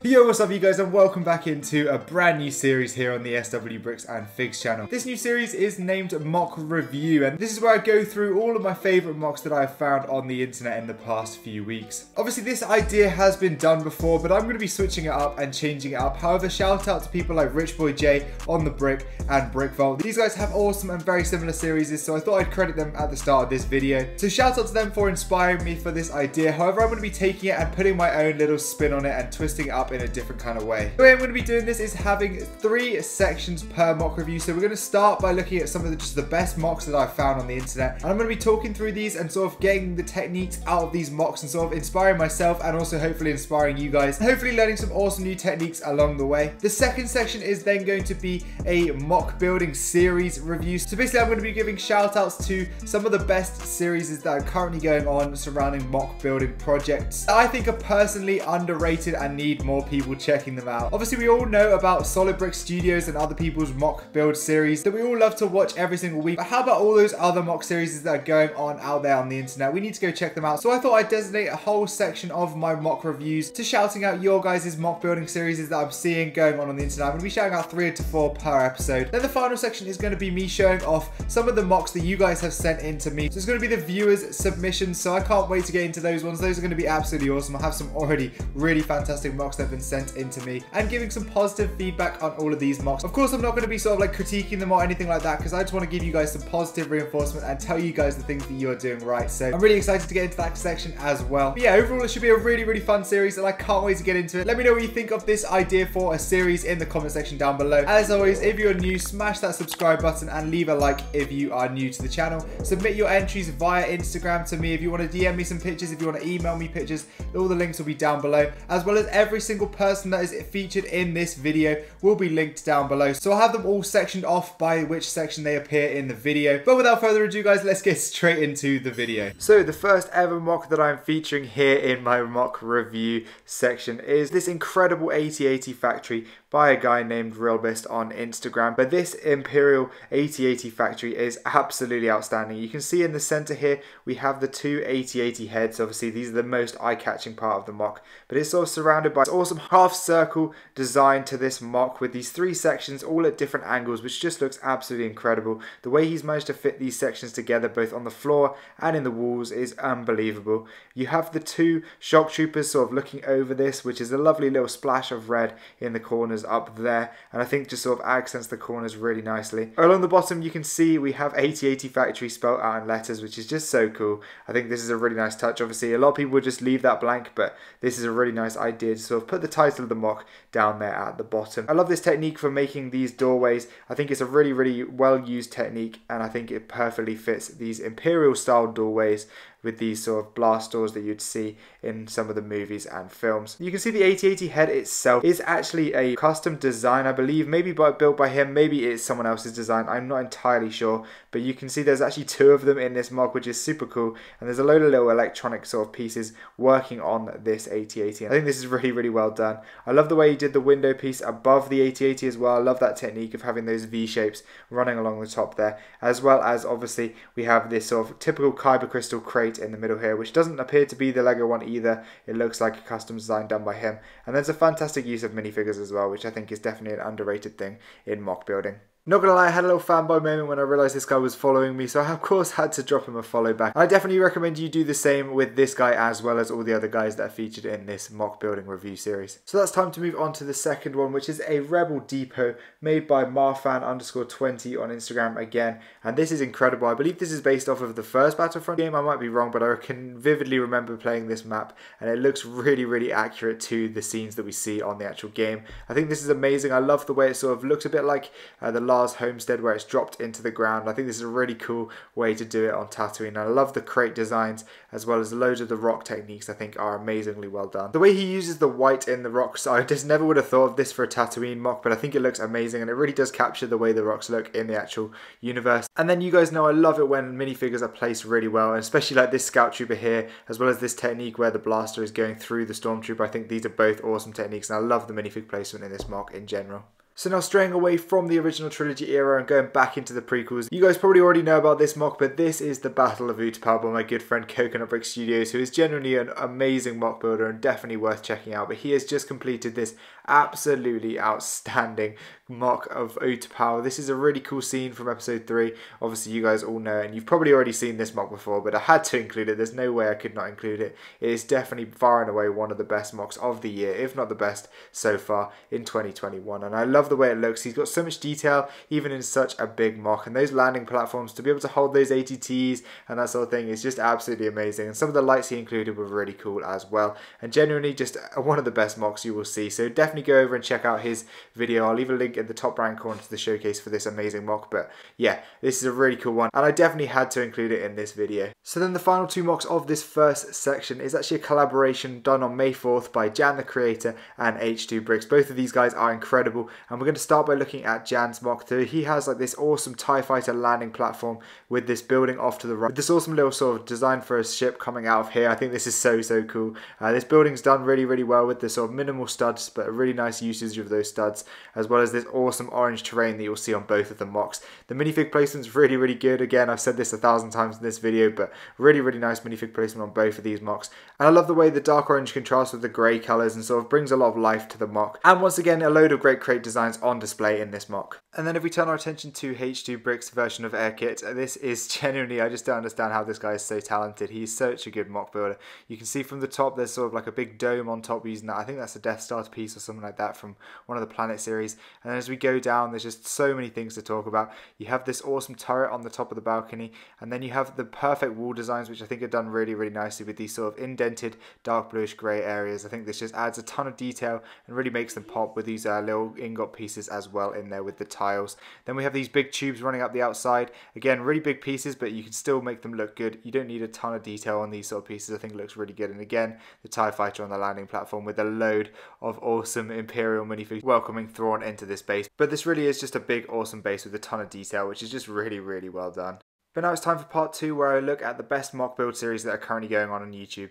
Yo, what's up you guys, and welcome back into a brand new series here on the SW Bricks and Figs channel. This new series is named Mock Review, and this is where I go through all of my favourite mocks that I've found on the internet in the past few weeks. Obviously this idea has been done before, but I'm going to be switching it up and changing it up. However, shout out to people like Rich Boy J, On The Brick and Brick Vault. These guys have awesome and very similar series, so I thought I'd credit them at the start of this video. So shout out to them for inspiring me for this idea. However, I'm going to be taking it and putting my own little spin on it and twisting it up in a different kind of way. The way I'm going to be doing this is having 3 sections per mock review. So we're going to start by looking at some of just the best mocks that I've found on the internet. And I'm going to be talking through these and sort of getting the techniques out of these mocks and sort of inspiring myself and also hopefully inspiring you guys. And hopefully learning some awesome new techniques along the way. The second section is then going to be a mock building series review. So basically I'm going to be giving shout outs to some of the best series that are currently going on surrounding mock building projects that I think are personally underrated and need more people checking them out. Obviously we all know about Solid Brick Studios and other people's mock build series that we all love to watch every single week, but how about all those other mock series that are going on out there on the internet? We need to go check them out. So I thought I'd designate a whole section of my mock reviews to shouting out your guys' mock building series that I'm seeing going on the internet. I'm going to be shouting out 3 to 4 per episode. Then the final section is going to be me showing off some of the mocks that you guys have sent in to me. So it's going to be the viewers' submissions, so I can't wait to get into those ones. Those are going to be absolutely awesome. I have some already really fantastic mocks that have been sent into me and giving some positive feedback on all of these mocks. Of course, I'm not going to be sort of like critiquing them or anything like that because I just want to give you guys some positive reinforcement and tell you guys the things that you're doing right. So I'm really excited to get into that section as well. But yeah, overall it should be a really fun series and I can't wait to get into it. Let me know what you think of this idea for a series in the comment section down below. As always, if you're new, smash that subscribe button and leave a like if you are new to the channel. Submit your entries via Instagram to me if you want to DM me some pictures, if you want to email me pictures. All the links will be down below, as well as every single person that is featured in this video will be linked down below. So I'll have them all sectioned off by which section they appear in the video. But without further ado guys, let's get straight into the video. So the first ever mock that I'm featuring here in my mock review section is this incredible 8080 factory by a guy named Realbist on Instagram. But this Imperial 8080 factory is absolutely outstanding. You can see in the center here we have the 2 8080 heads. Obviously these are the most eye-catching part of the mock, but it's sort of surrounded by this awesome half circle design to this mock with these 3 sections all at different angles, which just looks absolutely incredible. The way he's managed to fit these sections together both on the floor and in the walls is unbelievable. You have the 2 shock troopers sort of looking over this, which is a lovely little splash of red in the corners up there, and I think just sort of accents the corners really nicely. Along the bottom you can see we have 8080 factory spelled out in letters, which is just so cool. I think this is a really nice touch. Obviously a lot of people would just leave that blank, but this is a really nice idea to sort of put the title of the mock down there at the bottom. I love this technique for making these doorways. I think it's a really well used technique, and I think it perfectly fits these Imperial style doorways with these sort of blast doors that you'd see in some of the movies and films. You can see the 8080 head itself is actually a custom design, I believe, maybe built by him, maybe it's someone else's design, I'm not entirely sure, but you can see there's actually 2 of them in this mock, which is super cool, and there's a load of little electronic sort of pieces working on this 8080. I think this is really well done. I love the way he did the window piece above the 8080 as well. I love that technique of having those V shapes running along the top there, as well as obviously we have this sort of typical Kyber crystal crate in the middle here, which doesn't appear to be the Lego one either. It looks like a custom design done by him, and there's a fantastic use of minifigures as well, which I think is definitely an underrated thing in mock building. Not gonna lie, I had a little fanboy moment when I realised this guy was following me, so I of course had to drop him a follow back. I definitely recommend you do the same with this guy as well as all the other guys that are featured in this mock building review series. So that's time to move on to the second one, which is a Rebel Depot made by Marfan_20 on Instagram again, and this is incredible. I believe this is based off of the first Battlefront game. I might be wrong, but I can vividly remember playing this map, and it looks really accurate to the scenes that we see on the actual game. I think this is amazing. I love the way it sort of looks a bit like the Lars homestead where it's dropped into the ground. I think this is a really cool way to do it on Tatooine. I love the crate designs as well as loads of the rock techniques. I think are amazingly well done. The way he uses the white in the rocks, I just never would have thought of this for a Tatooine mock, but I think it looks amazing and it really does capture the way the rocks look in the actual universe. And then you guys know I love it when minifigures are placed really well, and especially like this scout trooper here, as well as this technique where the blaster is going through the stormtrooper. I think these are both awesome techniques, and I love the minifig placement in this mock in general. So now straying away from the original trilogy era and going back into the prequels, you guys probably already know about this mock, but this is the Battle of Utapau by my good friend Coconut Brick Studios, who is genuinely an amazing mock builder and definitely worth checking out. But he has just completed this absolutely outstanding mock of Utapau. This is a really cool scene from episode 3. Obviously you guys all know, and you've probably already seen this mock before, but I had to include it. There's no way I could not include it. It is definitely far and away one of the best mocks of the year, if not the best so far in 2021. And I love the way it looks. He's got so much detail even in such a big mock, and those landing platforms to be able to hold those ATTs and that sort of thing is just absolutely amazing. And some of the lights he included were really cool as well, and genuinely just one of the best mocks you will see. So definitely go over and check out his video. I'll leave a link in the top right corner to the showcase for this amazing mock. But yeah, this is a really cool one and I definitely had to include it in this video. So then the final 2 mocks of this first section is actually a collaboration done on May 4th by Jan the Creator and H2 Bricks. Both of these guys are incredible, and we're going to start by looking at Jan's mock. He has like this awesome TIE fighter landing platform with this building off to the right, with this awesome little sort of design for a ship coming out of here. I think this is so cool. This building's done really well with the sort of minimal studs, but a really nice usage of those studs, as well as this awesome orange terrain that you'll see on both of the mocks. The minifig placement's really good. Again, I've said this 1,000 times in this video, but really nice minifig placement on both of these mocks. And I love the way the dark orange contrasts with the grey colours and sort of brings a lot of life to the mock. And once again, a load of great crate designs on display in this mock. And then if we turn our attention to H2 Bricks' version of Air Kit, this is genuinely, I just don't understand how this guy is so talented. He's such a good mock builder. You can see from the top there's sort of like a big dome on top using that. I think that's a Death Star piece or something like that from one of the Planet series. And then as we go down, there's just so many things to talk about. You have this awesome turret on the top of the balcony, and then you have the perfect wall designs, which I think are done really nicely with these sort of indented dark bluish grey areas. I think this just adds a ton of detail and really makes them pop with these little ingot pieces as well in there with the tiles. Then we have these big tubes running up the outside. Again, really big pieces, but you can still make them look good. You don't need a ton of detail on these sort of pieces. I think it looks really good. And again, the TIE fighter on the landing platform with a load of awesome Imperial minifigs welcoming Thrawn into this base. But this really is just a big awesome base with a ton of detail, which is just really well done. But now it's time for part 2, where I look at the best mock build series that are currently going on YouTube.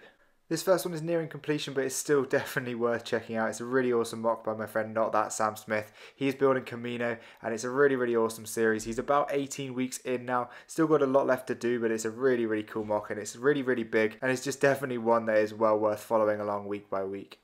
This first one is nearing completion, but it's still definitely worth checking out. It's a really awesome mock by my friend Not That Sam Smith. He's building Camino, and it's a really awesome series. He's about 18 weeks in now. Still got a lot left to do, but it's a really cool mock, and it's really big, and it's just definitely one that is well worth following along week by week.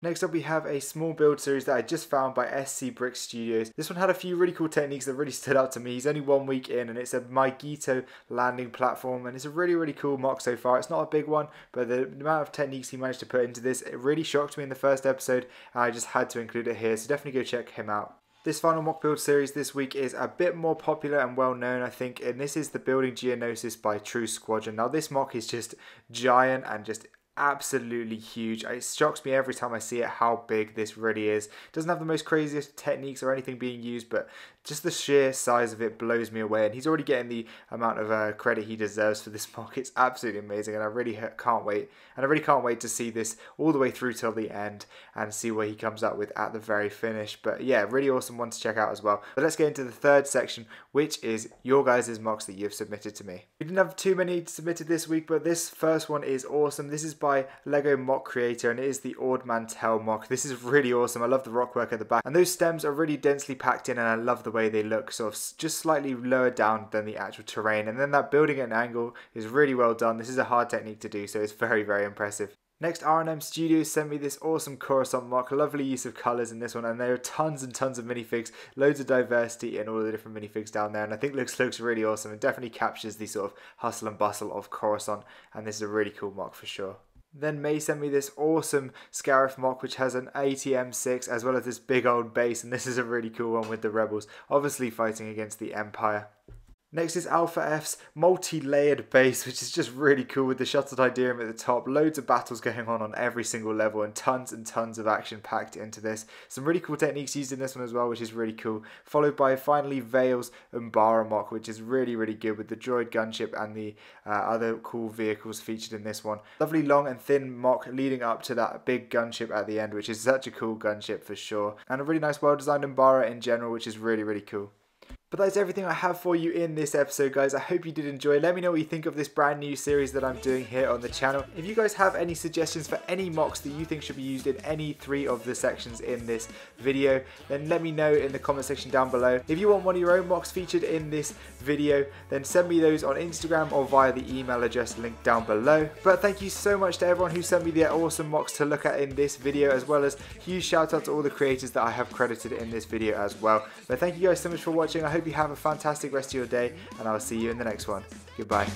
Next up we have a small build series that I just found by scbrick Studios. This one had a few really cool techniques that really stood out to me. He's only 1 week in, and it's a Maigito landing platform, and it's a really cool mock so far. It's not a big one, but the amount of techniques he managed to put into this, it really shocked me in the first episode, and I just had to include it here, so definitely go check him out. This final mock build series this week is a bit more popular and well known, I think, and this is the Building Geonosis by True Squadron. Now this mock is just giant and just absolutely huge. It shocks me every time I see it how big this really is. It doesn't have the most craziest techniques or anything being used, but just the sheer size of it blows me away, and he's already getting the amount of credit he deserves for this mock. It's absolutely amazing, and I really can't wait. And I really can't wait to see this all the way through till the end and see where he comes out with at the very finish. But yeah, really awesome one to check out as well. But let's get into the third section, which is your guys' mocks that you've submitted to me. We didn't have too many submitted this week, but this first one is awesome. This is by Lego Mock Creator, and it is the Ord Mantel mock. This is really awesome. I love the rock work at the back, and those stems are really densely packed in, and I love the way they look, sort of just slightly lower down than the actual terrain. And then that building at an angle is really well done. This is a hard technique to do, so it's very impressive. Next, R&M Studios sent me this awesome Coruscant mock. Lovely use of colours in this one, and there are tons and tons of minifigs, loads of diversity in all the different minifigs down there, and I think looks really awesome and definitely captures the sort of hustle and bustle of Coruscant, and this is a really cool mock for sure. Then May sent me this awesome Scarif mock, which has an ATM-6 as well as this big old base, and this is a really cool one with the rebels, obviously fighting against the Empire. Next is Alpha F's multi-layered base, which is just really cool with the Shuttle Ideum at the top. Loads of battles going on every single level, and tons of action packed into this. Some really cool techniques used in this one as well, which is really cool. Followed by finally Vale's Umbara mock, which is really good with the droid gunship and the other cool vehicles featured in this one. Lovely long and thin mock leading up to that big gunship at the end, which is such a cool gunship for sure. And a really nice well-designed Umbara in general, which is really cool. But that's everything I have for you in this episode, guys. I hope you did enjoy. Let me know what you think of this brand new series that I'm doing here on the channel. If you guys have any suggestions for any mocks that you think should be used in any 3 of the sections in this video, then let me know in the comment section down below. If you want one of your own mocks featured in this video, then send me those on Instagram or via the email address linked down below. But thank you so much to everyone who sent me their awesome mocks to look at in this video, as well as huge shout out to all the creators that I have credited in this video as well. But thank you guys so much for watching. I hope you have a fantastic rest of your day, and I'll see you in the next one. Goodbye.